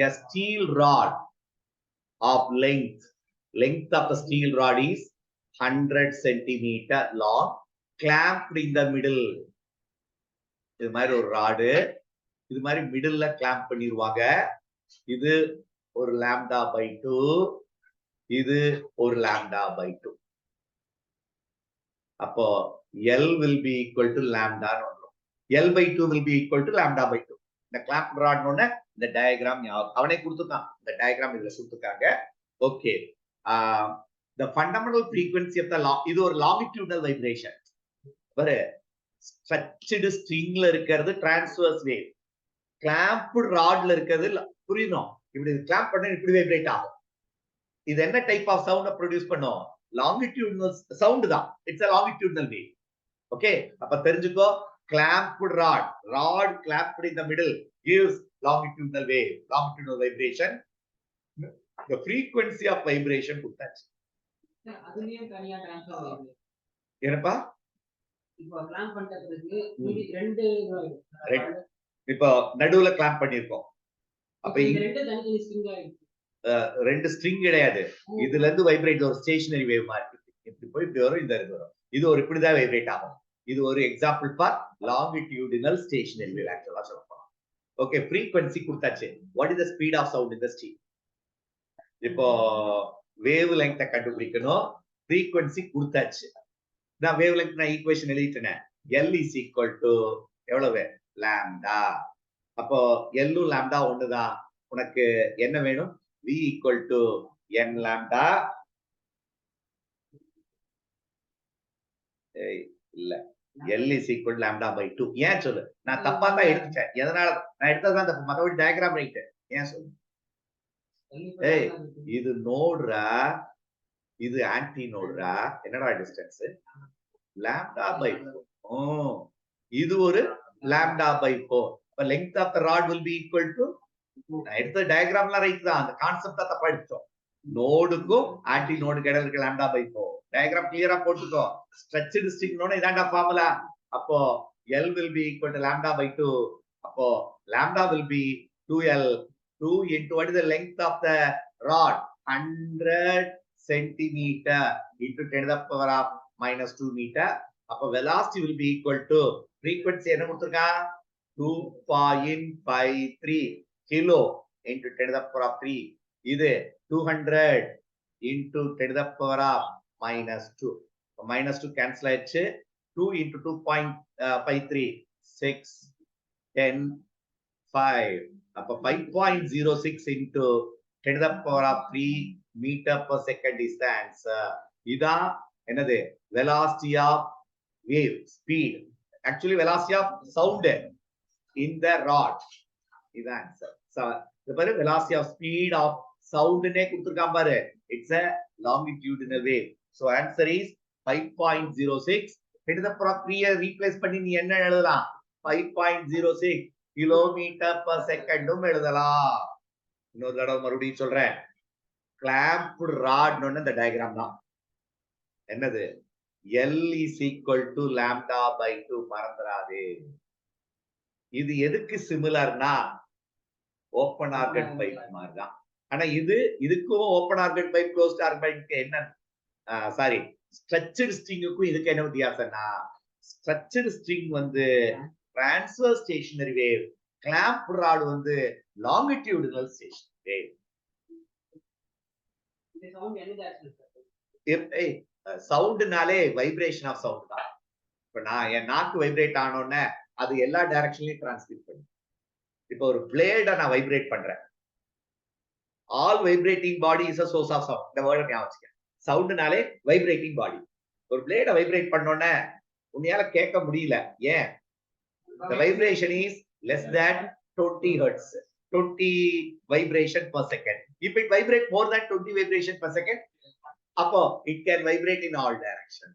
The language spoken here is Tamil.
a steel rod of length of the steel rod is 100 centimeter long, clamped in the middle. இது மாதிரி ஒரு ராடு இது மாதிரி மிடில்ல கிளாம்ப் பண்ணிடுவாங்க. இது ஒரு λ/2, இது ஒரு λ/2. அப்போ L will be equal to lambda ன்னு வரும். L/2 will be equal to λ/2. இந்த கிளாம்ப் ராட் ஒண்ணு இந்த டயகிராம் அவனே கொடுத்துருக்கான். இந்த டயகிராம் இதுல கொடுத்துருக்காங்க. Okay, the fundamental frequency of the இது ஒரு longitudinal vibration. பாரு, ஸ்ட்ரெச்டு ஸ்ட்ரிங்ல இருக்கிறது டிரான்ஸ்வர்ஸ் வேவ், கிளாம்ப்டு ராட்ல இருக்கிறது புரியணும். இப்படி கிளாம்ப் பண்ணா இப்படி வைப்ரேட் ஆகும். இது என்ன டைப் ஆஃப் சவுண்ட ப்ரொடியூஸ் பண்ணும்? longitudinal சவுண்ட் தான். It's a longitudinal wave. Okay, அப்ப தெரிஞ்சுக்கோ, clamped rod clamped in the middle gives longitudinal wave, longitudinal vibration. The frequency of vibration கொடுத்தாச்சு. அதுலயே தனியா ட்ரான்ஸ்ஃபர் ஆகுது. என்னப்பா? இப்போ கிளாம்ப் பண்றதுக்கு ரெண்டு இப்போ நடுவுல கிளாம்ப் பண்ணிருக்கோம். அப்ப இந்த ரெண்டு தனித்தனி ஸ்ட்ரிங் ஆயிடுச்சு. ரெண்டு ஸ்ட்ரிங் கிடையாது. இதுல இருந்து வைப்ரேட் ஒரு ஸ்டேஷனரி வேவ் மாதிரி இப்படி போய் இப்படி வரும், இந்த இது வரும். இது ஒரு இப்படிதான் வைப்ரேட் ஆகும். இது ஒரு example for longitudinal stationary wave ஆக்சுவலா சொல்லலாம். ஓகே, ஃப்ரீக்வன்சி கொடுத்தாச்சு. What is the speed of sound in the stream? இப்போ வேவ் லெங்த் கண்டுபிடிக்கணும். ஃப்ரீக்வன்சி கொடுத்தாச்சு. நான் வேவ் லெங்த் நான் ஈக்குவேஷன் எழுதிட்டேன். L is equal to எவ்வளவு? lambda. அப்போ L உம் lambda ஒண்ணுதான். உனக்கு என்ன வேணும்? V equal to n lambda. இல்ல, L is equal to lambda/2. ஏன் சொல்லு? நான் தப்பா தான் எடுத்துட்டேன். எதனால நான் எடுத்ததான் தப்பு, மத்தபடி டயகிராம் ரைட். ஏன் சொல்லு? இது நோடுரா, இது ஆன்டி நோடுரா. என்னடா டிஸ்டன்ஸ்? λ/4. இது ஒரு λ/4. அப்ப length of the rod will be equal to, நான் எடுத்த டயகிராம்லாம் ரைட் தான், அந்த கான்செப்ட் தான் தப்பா எடுத்தோம். நோடுக்கும் ஆன்டி நோடுக்கு இடையில இருக்க λ/4. டயகிராம் கிளியரா போட்டுக்கோ. ஸ்ட்ரெச்டு ஸ்ட்ரிங்னோட இதான்டா ஃபார்முலா. அப்போ L will be equal to λ/2. அப்போ lambda will be 2L. 2 into what is the length of the rod? 100 centimeter into 10 to the power of -2 meter. அப்ப velocity will be equal to, frequency என்ன கொடுத்திருக்கா? 2.53 kilo into 10 to the power of 3. இது 200 into 10 to the power of -2. -2 cancel ஆயிடுச்சு. 2 into 2.53 6 10 5. அப்ப 5.06 into 10 to the power of 3 meter per second is the answer. இதான் என்னது? velocity of wave, speed. Actually velocity of sound in the rod. இதான் answer. So the velocity of speed of sound ne கொடுத்திருக்கான் பாரு. It's a longitudinal wave. So answer is 5.06. 10 to the power of 3 replace பண்ணி நீ என்ன எழுதலாம்? 5.06 கிலோமீட்டர் per second எழுதலாம். இன்னொரு தடவை மறுபடியும் சொல்றேன். கிளாம்ப்டு ராட் இந்த டயகிராம் தான். என்னது? L is equal to λ/2. மறந்துடாதே. இது எதுக்கு சிமிலர்னா ஓபன் ஆர்கட் பைப் மாதிரி தான். ஆனா இதுக்கும் open organ pipe closed organ pipe என்ன, சாரி, ஸ்ட்ரெச்டு ஸ்ட்ரிங்குக்கும் இதுக்கு என்ன வித்தியாசம்னா, stretched string transverse stationary wave, clamp rod longitudinal stationary wave. சவுண்ட்னாலே வைப்ரேஷன் ஆஃப் சவுண்ட் தான். இப்ப நான் என் நாக்கு வைப்ரேட் ஆனோன்னு அது எல்லா டைரக்ஷன்லயும் டிரான்ஸ்மிட் பண்ணும். இப்போ ஒரு பிளேட நான் வைப்ரேட் பண்றேன். All vibrating body is a source of sound. இந்த வேர்டை ஞாபகம் வச்சுக்க. சவுண்ட்னாலே வைப்ரேட்டிங் பாடி. ஒரு பிளேட வைப்ரேட் பண்ணோன்னே உன்னையால கேட்க முடியல. ஏன்? the vibration is less than 20 hertz, 20 vibration per second. If it vibrate more than 20 vibration per second, அப்போ it can vibrate in all direction.